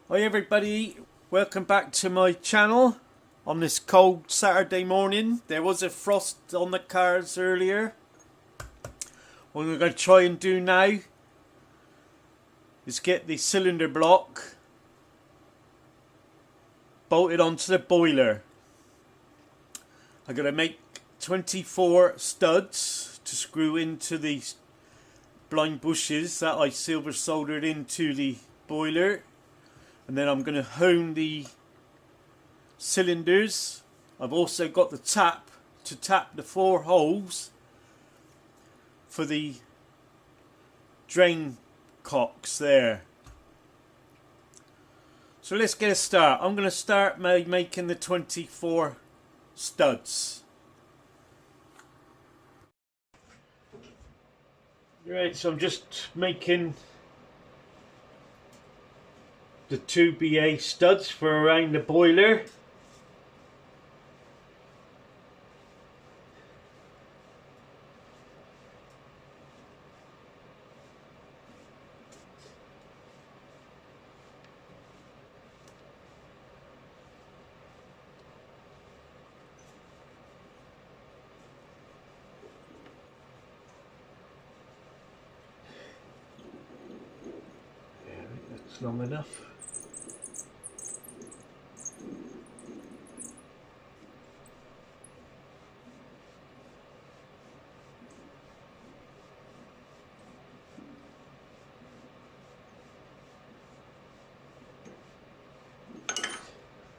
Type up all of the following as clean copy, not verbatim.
Hi everybody, welcome back to my channel on this cold Saturday morning. There was a frost on the cars earlier. What we're going to try and do now is get the cylinder block bolted onto the boiler. I'm going to make 24 studs to screw into the blind bushes that I silver soldered into the boiler. And then I'm going to hone the cylinders. I've also got the tap to tap the 4 holes for the drain cocks there. So let's get a start. I'm going to start making the 24 studs. Right, so I'm just making the 2BA studs for around the boiler. Yeah, that's long enough.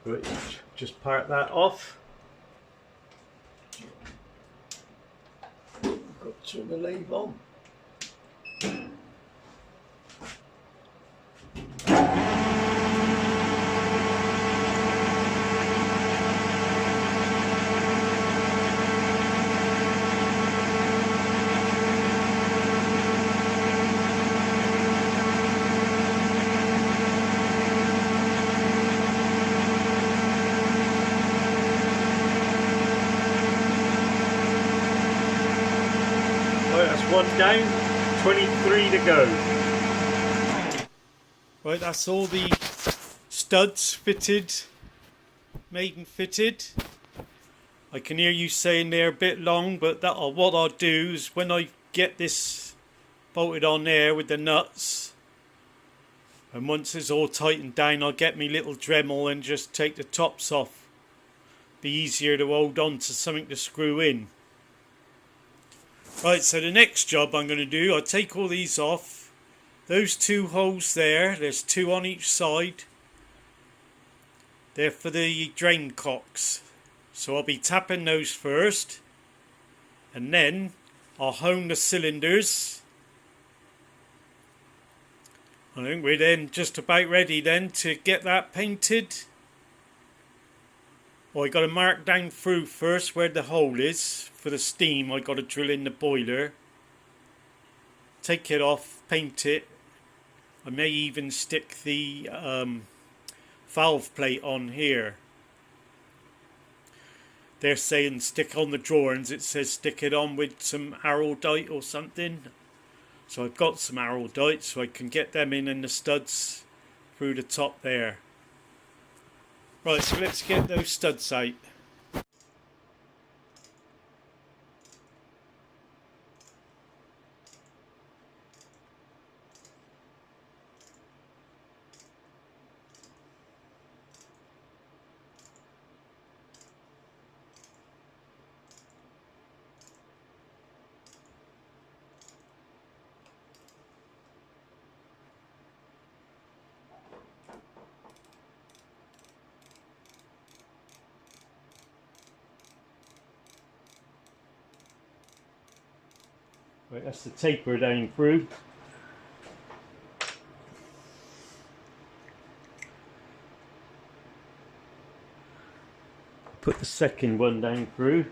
Right, just part that off. Got to turn the lathe on. That's one down, 23 to go. Right, that's all the studs fitted, made and fitted. I can hear you saying they're a bit long, but what I'll do is when I get this bolted on there with the nuts, and once it's all tightened down, I'll get me little Dremel and just take the tops off. Be easier to hold on to something to screw in. Right, so the next job I'm going to do, I'll take all these off. Those 2 holes there's 2 on each side. They're for the drain cocks. So I'll be tapping those first. And then I'll hone the cylinders. I think we're then just about ready then to get that painted. Well, I got to mark down through first where the hole is. For the steam, I got to drill in the boiler. Take it off, paint it. I may even stick the valve plate on here. They're saying stick on the drawings. It says stick it on with some araldite or something. So I've got some araldite, so I can get them in the studs through the top there. Right, so let's get those studs out. Right, that's the taper down through. Put the second one down through.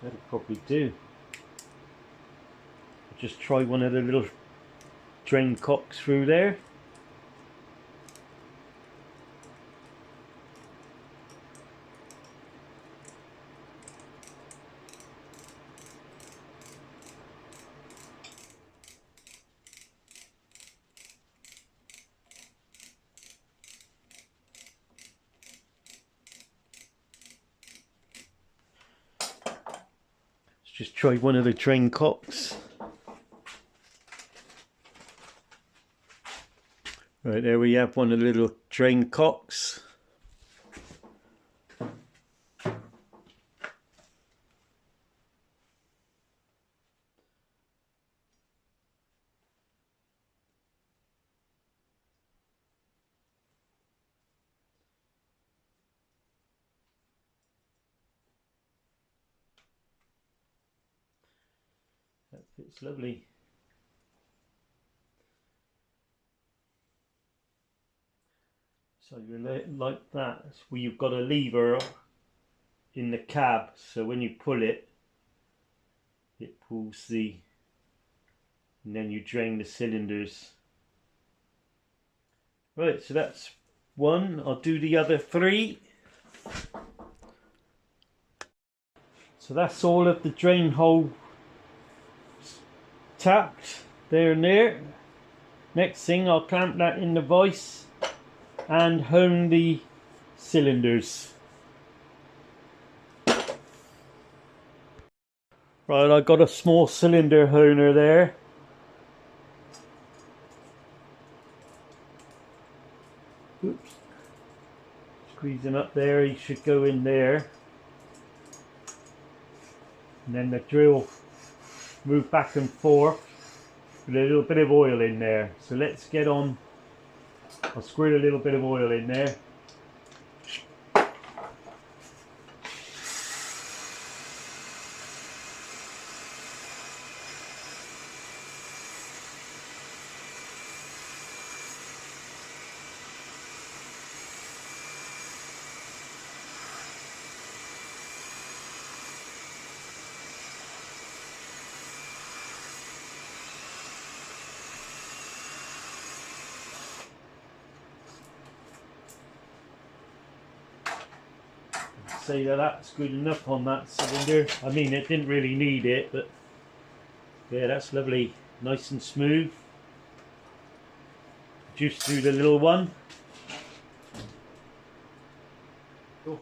That'll probably do. Just try one of the little drain cocks through there. Let's just try one of the drain cocks. Right, there we have one of the little drain cocks. That fits lovely. So you like that, it's where you've got a lever in the cab, so when you pull it, it pulls the, and then you drain the cylinders. Right, so that's one. I'll do the other three. So that's all of the drain hole tapped there and there. Next thing, I'll clamp that in the vise and hone the cylinders. Right, I got a small cylinder honer there. Oops. Squeezing up there, he should go in there. And then the drill move back and forth with a little bit of oil in there. So let's get on. I'll squirt a little bit of oil in there. Say that that's good enough on that cylinder. I mean, it didn't really need it, but yeah, that's lovely, nice and smooth. Just through the little one. Oh.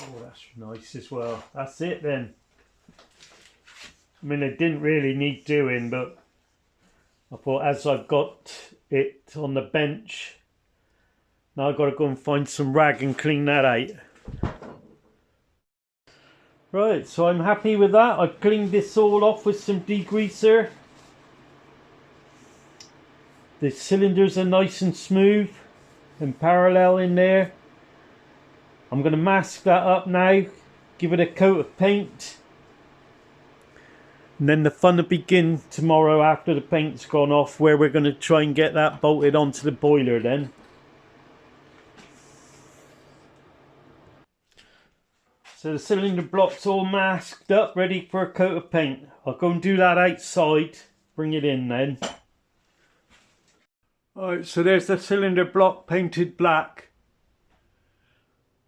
Oh, that's nice as well. That's it then. I mean, it didn't really need doing, but I thought as I've got it on the bench, now I've got to go and find some rag and clean that out. Right, so I'm happy with that. I've cleaned this all off with some degreaser. The cylinders are nice and smooth and parallel in there. I'm going to mask that up now, give it a coat of paint, and then the fun will begin tomorrow after the paint's gone off, where we're going to try and get that bolted onto the boiler then. So the cylinder block's all masked up, ready for a coat of paint. I'll go and do that outside, bring it in then. Alright, so there's the cylinder block painted black.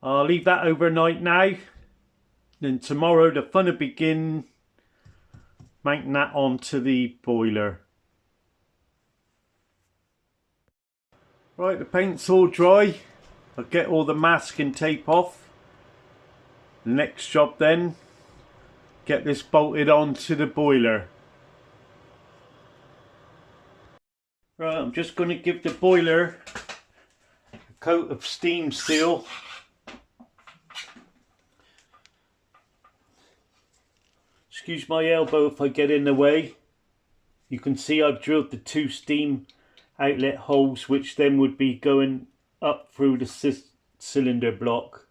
I'll leave that overnight now. Then tomorrow the fun will begin mounting that onto the boiler. Right, the paint's all dry. I'll get all the masking tape off. The next job then, get this bolted onto the boiler. Right, I'm just going to give the boiler a coat of steam seal. Excuse my elbow if I get in the way. You can see I've drilled the 2 steam outlet holes, which then would be going up through the cylinder block.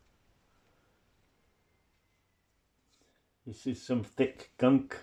This is some thick gunk.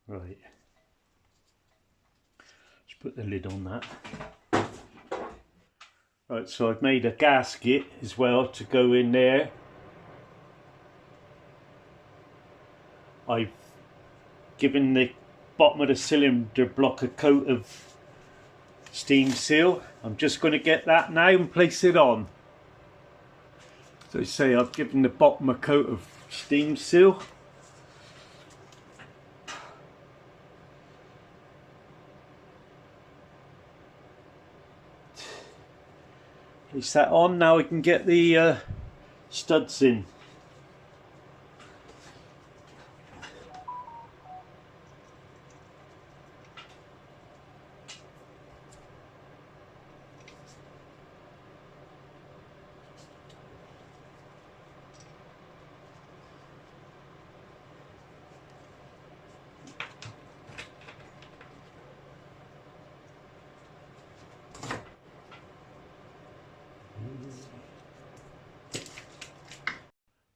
Right, let's put the lid on that. Right, so I've made a gasket as well to go in there. I've given the bottom of the cylinder block a coat of steam seal. I'm just going to get that now and place it on. So I say I've given the bottom a coat of steam seal. Place that on. Now I can get the studs in.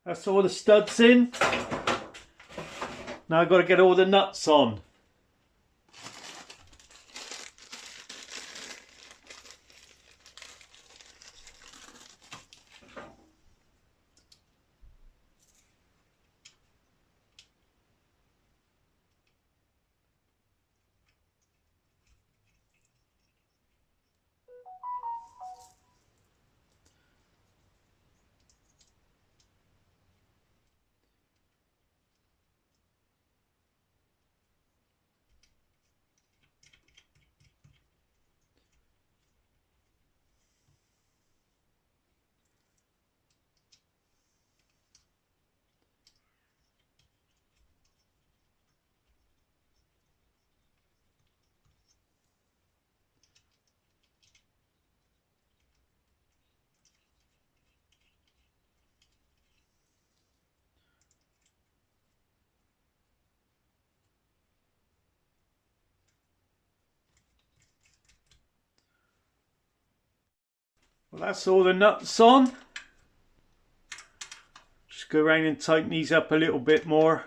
That's all the studs in. Now I've got to get all the nuts on. Well, that's all the nuts on. Just go around and tighten these up a little bit more.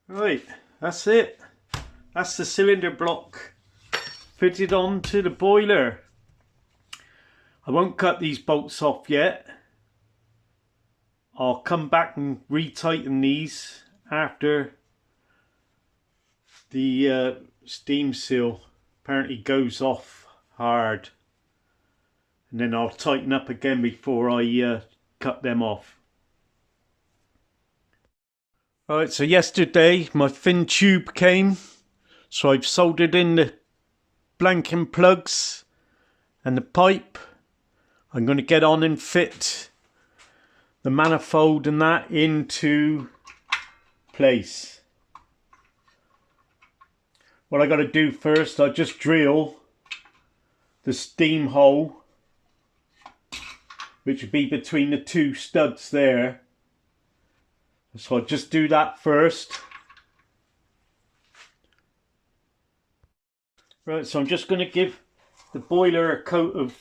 Right, that's it. That's the cylinder block fitted onto the boiler. I won't cut these bolts off yet. I'll come back and retighten these after the steam seal apparently goes off hard, and then I'll tighten up again before I cut them off. Alright, so yesterday my thin tube came, so I've soldered in the blanking plugs and the pipe. I'm going to get on and fit the manifold and that into place. What I got to do first, I just drill the steam hole, which would be between the two studs there. So I'll just do that first. Right, so I'm just going to give the boiler a coat of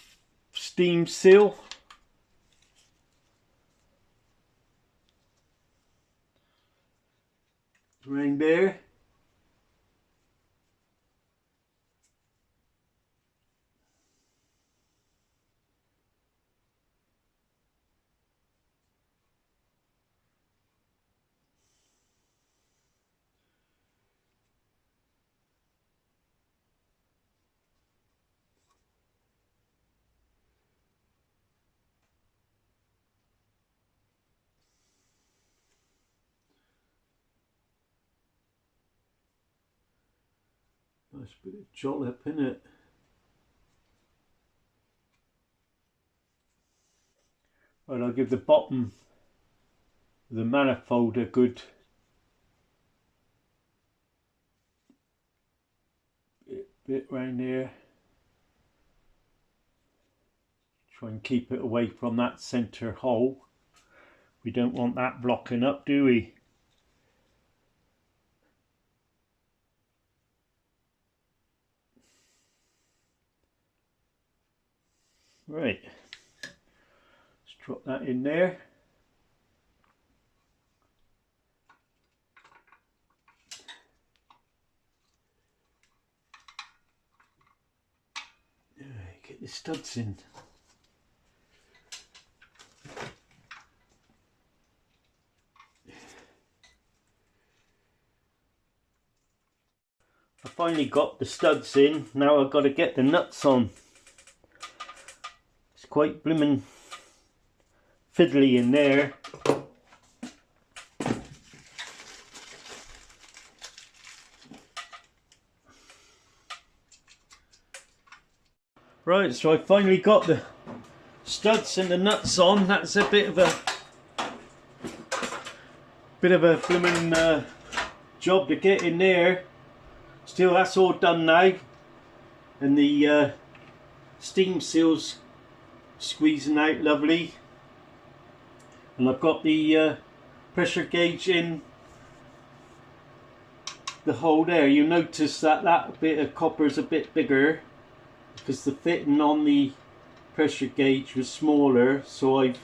steam seal. Right there. Nice bit of jollop in it. Right, I'll give the bottom of the manifold a good bit round there. Try and keep it away from that centre hole. We don't want that blocking up, do we? Right, let's drop that in there. Get the studs in. I finally got the studs in. Now I've got to get the nuts on. It's quite blimmin' fiddly in there. Right, so I finally got the studs and the nuts on. That's a bit of a blimmin' job to get in there. Still, that's all done now, and the steam seal's squeezing out lovely, and I've got the pressure gauge in the hole there. You notice that that bit of copper is a bit bigger because the fitting on the pressure gauge was smaller, so I've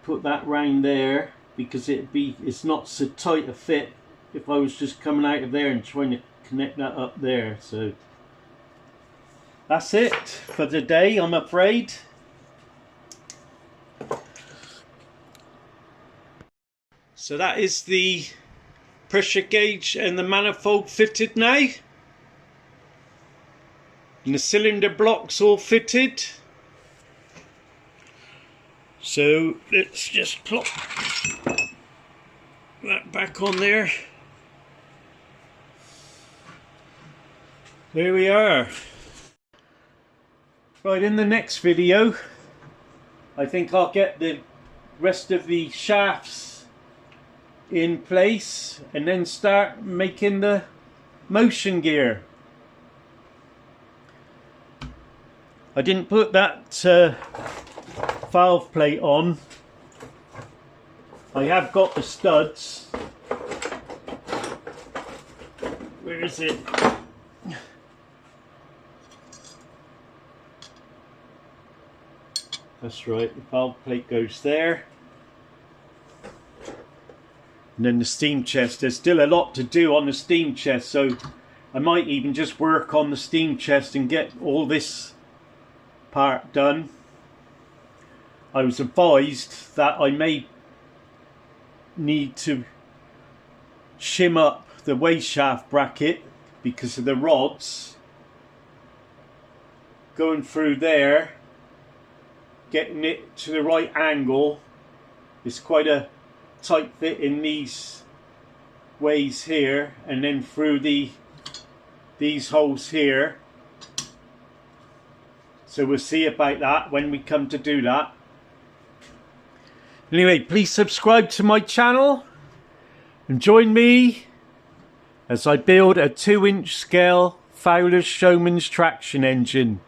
put that round there because it's not so tight a fit if I was just coming out of there and trying to connect that up there. So that's it for today, I'm afraid. So that is the pressure gauge and the manifold fitted now. And the cylinder blocks all fitted. So let's just plop that back on there. There we are. Right, in the next video I think I'll get the rest of the shafts in place and then start making the motion gear. I didn't put that valve plate on. I have got the studs. Where is it? That's right, the valve plate goes there. And then the steam chest. There's still a lot to do on the steam chest, so I might even just work on the steam chest and get all this part done. I was advised that I may need to shim up the waste shaft bracket because of the rods going through there, getting it to the right angle. It's quite a tight fit in these ways here, and then through these holes here. So we'll see about that when we come to do that. Anyway, please subscribe to my channel and join me as I build a 2-inch scale Fowler Showmans traction engine.